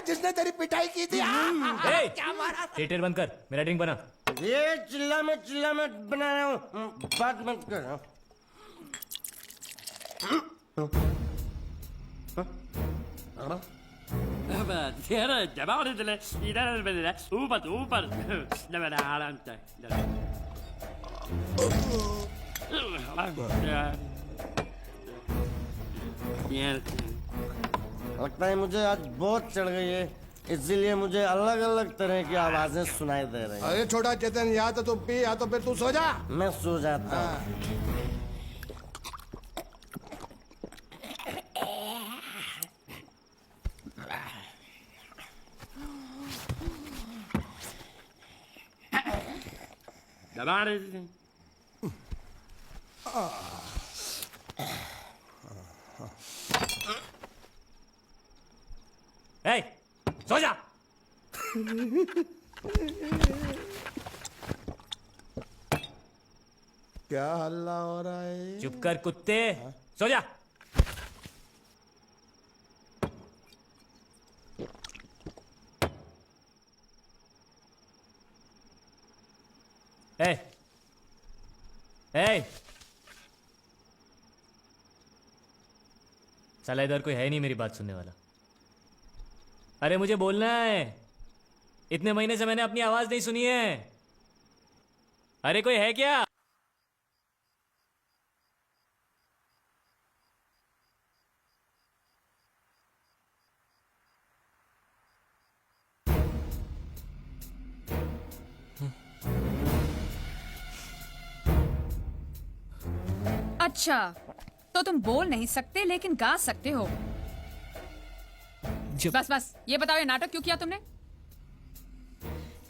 जिसने तेरी पिटाई की थी। क्या मारा? थिएटर बंद कर, मेरा ड्रिंक बना। ये चिल्ला मत बना रहा हूँ, बात मत कर। लगता है मुझे आज बहुत चढ़ गई है, इसीलिए मुझे अलग अलग तरह की आवाजें सुनाई दे रही हैं। अरे छोटा चेतन, या तो तू पी या तो फिर तू सो जा। मैं सो जाता हूँ। ए, सो जा। क्या हल्ला हो रहा है? चुप कर कुत्ते, सो जा। ए, ए, साला इधर कोई है नहीं मेरी बात सुनने वाला। अरे मुझे बोलना है, इतने महीने से मैंने अपनी आवाज नहीं सुनी है। अरे कोई है क्या? अच्छा, तो तुम बोल नहीं सकते लेकिन गा सकते हो। बस बस ये बताओ, ये नाटक क्यों किया तुमने?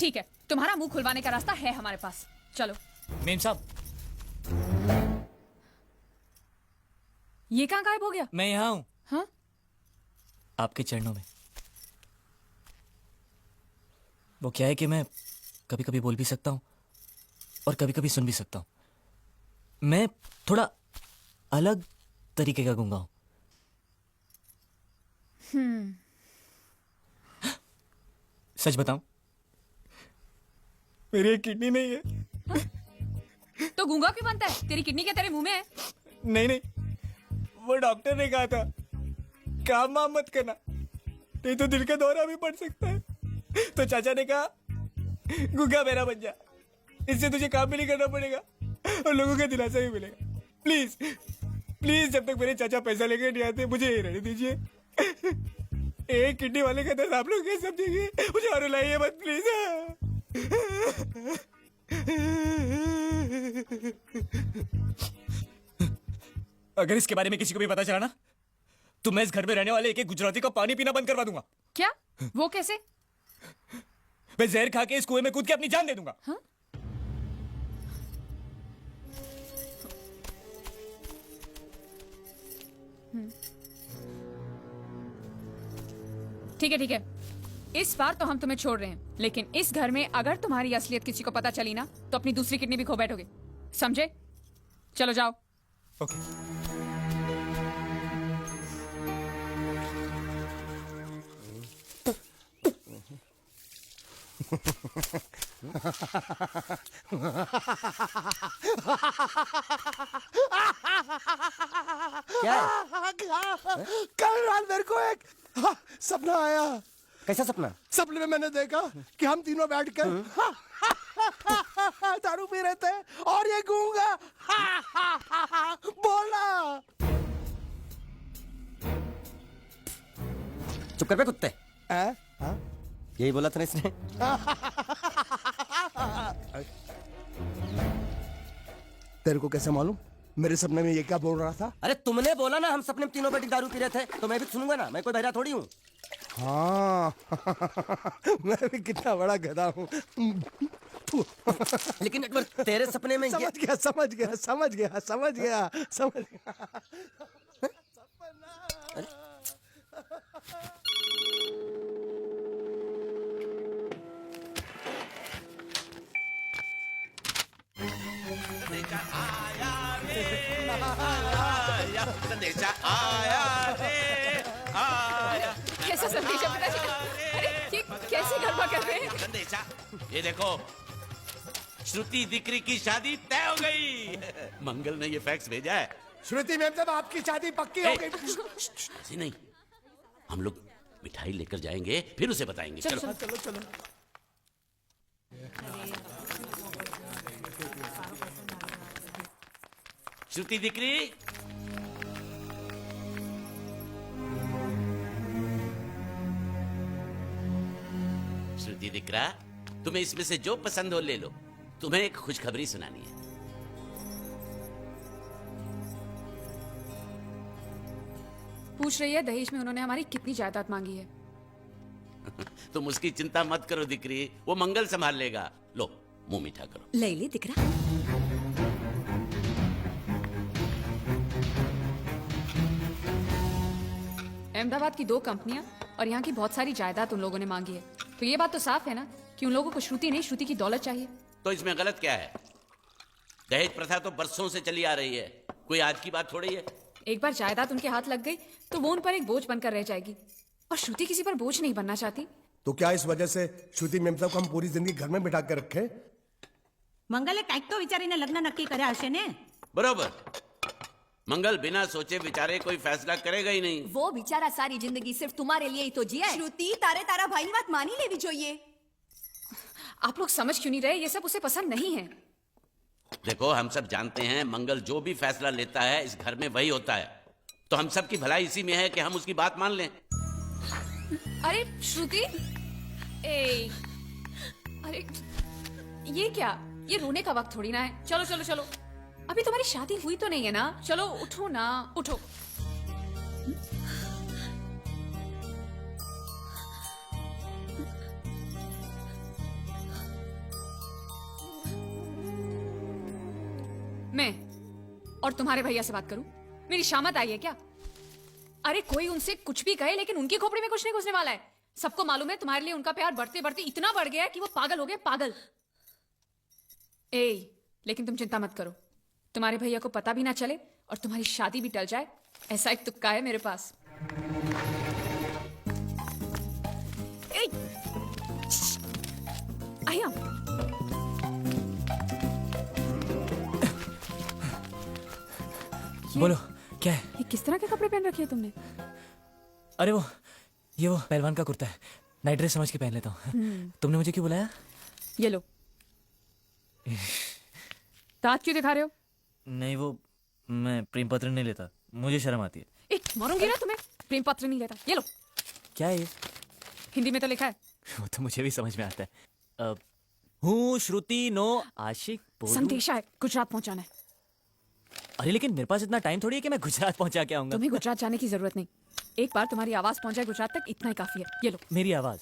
ठीक है, तुम्हारा मुंह खुलवाने का रास्ता है हमारे पास, चलो। मेम साहब, ये कहाँ गायब हो गया? मैं यहाँ हूँ। हाँ? आपके चरणों में। वो क्या है कि मैं कभी कभी बोल भी सकता हूँ और कभी कभी सुन भी सकता हूँ। मैं थोड़ा अलग तरीके का गूंगा हूँ। सच बताऊं, मेरी एक किडनी नहीं है। तो गूंगा क्यों बनता है? तेरी किडनी क्या तेरे मुंह में है? नहीं नहीं, वो डॉक्टर ने कहा था काम वाम मत करना, नहीं तो दिल का दौरा भी पड़ सकता है। तो चाचा ने कहा गूंगा मेरा बन जा, इससे तुझे काम भी नहीं करना पड़ेगा और लोगों का दिलासा भी मिलेगा। प्लीज प्लीज, जब तक मेरे चाचा पैसा लेके नहीं आते मुझे यही रहने दीजिए। एक किडनी वाले का दर्द आप लोग कैसे समझेंगे? मुझे और रुलाइए मत प्लीज। अगर इसके बारे में किसी को भी पता चला ना, तो मैं इस घर में रहने वाले एक एक गुजराती का पानी पीना बंद करवा दूंगा। क्या? वो कैसे? मैं जहर खा के इस कुएं में कूद के अपनी जान दे दूंगा। हाँ? ठीक है ठीक है, इस बार तो हम तुम्हें छोड़ रहे हैं, लेकिन इस घर में अगर तुम्हारी असलियत किसी को पता चली ना, तो अपनी दूसरी किडनी भी खो बैठोगे, समझे? चलो जाओ। ओके। क्या है? कल रात मेरे को एक सपना आया। कैसा सपना? सपने में मैंने देखा कि हम तीनों बैठकर दारू पी रहे थे और ये गूंगा बोला। चुप कर बे कुत्ते। हाँ? यही बोला था ना इसने। तेरे को कैसे मालूम मेरे सपने में ये क्या बोल रहा था? अरे तुमने बोला ना हम सपने में तीनों बैठी दारू पी रहे थे, तो मैं भी सुनूंगा ना, मैं कोई बहरा थोड़ी हूँ। हाँ। मैं भी कितना बड़ा गधा हूँ। लेकिन एक बार तेरे सपने में समझ गया समझ गया समझ गया समझ गया समझ गया। कैसा संदेश है पिताजी का? ऐसे गरबा कर रहे हैं। संदेशा, ये देखो, श्रुति दिकरी की शादी तय हो गई। मंगल ने ये फैक्स भेजा है। श्रुति मैम साहब आपकी शादी पक्की हो गई। ऐसे नहीं, हम लोग मिठाई लेकर जाएंगे, फिर उसे बताएंगे। चलो चलो चलो। श्रुति दिकरी, श्रुति दिकरा, तुम्हें इसमें से जो पसंद हो ले लो। तुम्हें एक खुशखबरी सुनानी है। पूछ रही है दहेज में उन्होंने हमारी कितनी जायदाद मांगी है। तुम उसकी चिंता मत करो दिकरी, वो मंगल संभाल लेगा। लो मुंह मीठा करो। ले ले दिख रहा। अहमदाबाद की 2 कंपनियां और यहाँ की बहुत सारी जायदाद उन लोगों ने मांगी है। तो ये बात तो साफ है ना कि उन लोगों को श्रुति नहीं, श्रुति की दौलत चाहिए। तो इसमें गलत क्या है? दहेज प्रथा तो बरसों से चली आ रही है, कोई आज की बात थोड़ी है। एक बार जायदाद उनके हाथ लग गई तो वो उन पर एक बोझ बनकर रह जाएगी, और श्रुति किसी पर बोझ नहीं बनना चाहती। तो क्या इस वजह से श्रुति मैम साहब को हम पूरी जिंदगी घर में बिठा के रखे? મંગલે કંઈક તો વિચારીને લગ્ન નક્કી કર્યા હશે ને. बरोबर, मंगल बिना सोचे विचारे कोई फैसला करेगा ही नहीं। वो बेचारा सारी जिंदगी सिर्फ तुम्हारे लिए ही तो जिया है। श्रुति तारे तारा भाई की बात मानी लेवी જોઈએ। आप लोग समझ क्यों नहीं रहे? ये सब उसे पसंद नहीं है। देखो, हम सब जानते हैं मंगल जो भी फैसला लेता है इस घर में वही होता है। तो हम सब की भलाई इसी में है कि हम उसकी बात मान लें। अरे श्रुति, ए, अरे ये क्या? ये रोने का वक्त थोड़ी ना है। चलो चलो चलो, अभी तुम्हारी शादी हुई तो नहीं है ना? चलो उठो ना, उठो। मैं और तुम्हारे भैया से बात करूं? मेरी शामत आई है क्या? अरे कोई उनसे कुछ भी कहे, लेकिन उनकी खोपड़ी में कुछ नहीं घुसने वाला है। सबको मालूम है तुम्हारे लिए उनका प्यार बढ़ते बढ़ते इतना बढ़ गया है कि वो पागल हो गए, पागल। ए, लेकिन तुम चिंता मत करो, तुम्हारे भैया को पता भी ना चले और तुम्हारी शादी भी टल जाए, ऐसा एक तुक्का है मेरे पास। ए, आया। बोलो क्या है? ये किस तरह के कपड़े पहन रखे हैं तुमने? अरे वो पहलवान का कुर्ता है, नाइट ड्रेस समझ के पहन लेता हूँ। तुमने मुझे क्यों बुलाया? ये लो। दांत क्यों दिखा रहे हो? नहीं, वो मैं प्रेम पत्र नहीं लेता, मुझे शर्म आती है। एक मारूंगी ना तुम्हें। प्रेम पत्र नहीं लेता। ये लो। क्या है ये? हिंदी में तो लिखा है। वो तो मुझे भी समझ में आता है। हूँ श्रुति नो आशिक बोलूं। संदेशा है, गुजरात पहुंचाना है। अरे लेकिन मेरे पास इतना टाइम थोड़ी है कि मैं गुजरात पहुंचा के आऊंगा। तुम्हें गुजरात जाने की जरूरत नहीं, एक बार तुम्हारी आवाज पहुंच जाए गुजरात तक, इतना ही काफी है। ये लो। मेरी आवाज?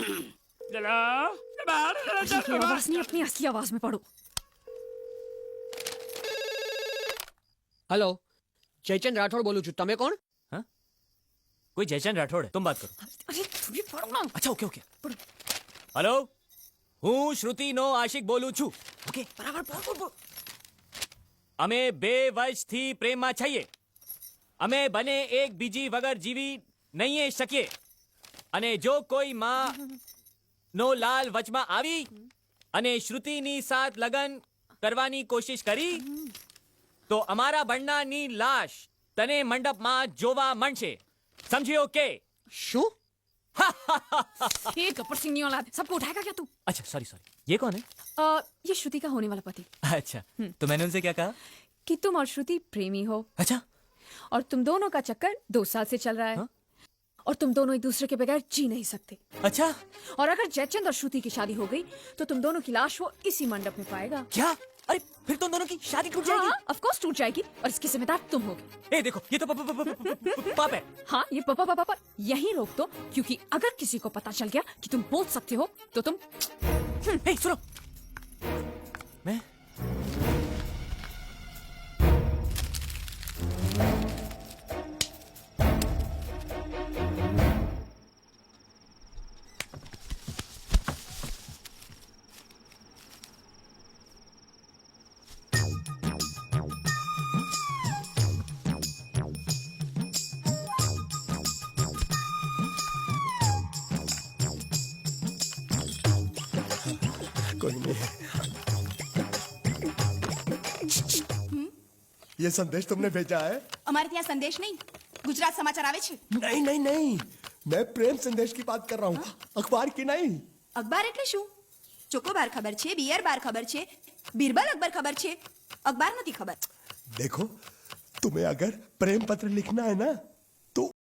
ये आवाज नहीं, अपनी असली आवाज में पढ़ो। हेलो, जयचंद राठौड़ बोलू છું, તમે કોણ? हाँ? कोई जयचंद राठौड़ है, तुम बात करो। अरे तुम भी पढ़ो ना। अच्छा ओके ओके। हेलो, हूँ श्रुति नो आशिक बोलू છું। ओके बराबर बोल बोल। અમે બે વર્ષથી પ્રેમમાં છીએ, અમે બને એક બીજી વગર જીવી નહીં શકીએ, અને જો કોઈ માં નો લાલ વચમાં આવી અને શ્રુતિની સાથ લગન કરવાની કોશિશ કરી તો અમારા બંનેની લાશ તને મંડપમાં જોવા મળશે, સમજ્યો કે? શું? ये गब्बर सिंह नहीं औलाद, सबको उठाएगा क्या तू? अच्छा सॉरी सॉरी, ये कौन है? ये श्रुति का होने वाला पति। अच्छा, तो मैंने उनसे क्या कहा? कि तुम और श्रुति प्रेमी हो, अच्छा, और तुम दोनों का चक्कर 2 साल से चल रहा है। हाँ? और तुम दोनों एक दूसरे के बगैर जी नहीं सकते। अच्छा और अगर जयचंद और श्रुति की शादी हो गई तो तुम दोनों की लाश वो इसी मंडप में पाएगा। क्या? अरे फिर तुम दोनों की शादी टूट जाएगी? हाँ, ऑफ कोर्स टूट जाएगी, और इसकी जिम्मेदार तुम होगे। ए देखो, ये तो पाप है। हाँ, ये पापा पापा पर यही रोक दो, क्योंकि अगर किसी को पता चल गया कि तुम बोल सकते हो तो तुम। ए सुनो, मैं कोई नहीं। ये संदेश तुमने भेजा है? અમારે ત્યાં સંદેશ નહીં, ગુજરાત સમાચાર આવે છે। नहीं नहीं नहीं, मैं प्रेम संदेश की बात कर रहा हूँ, अखबार की नहीं। અખબાર એટલે શું? ચોકોબાર ખબર છે, બિયર બાર ખબર છે, બીરબલ અકબર ખબર છે, અખબાર નથી ખબર। देखो, तुम्हें अगर प्रेम पत्र लिखना है ना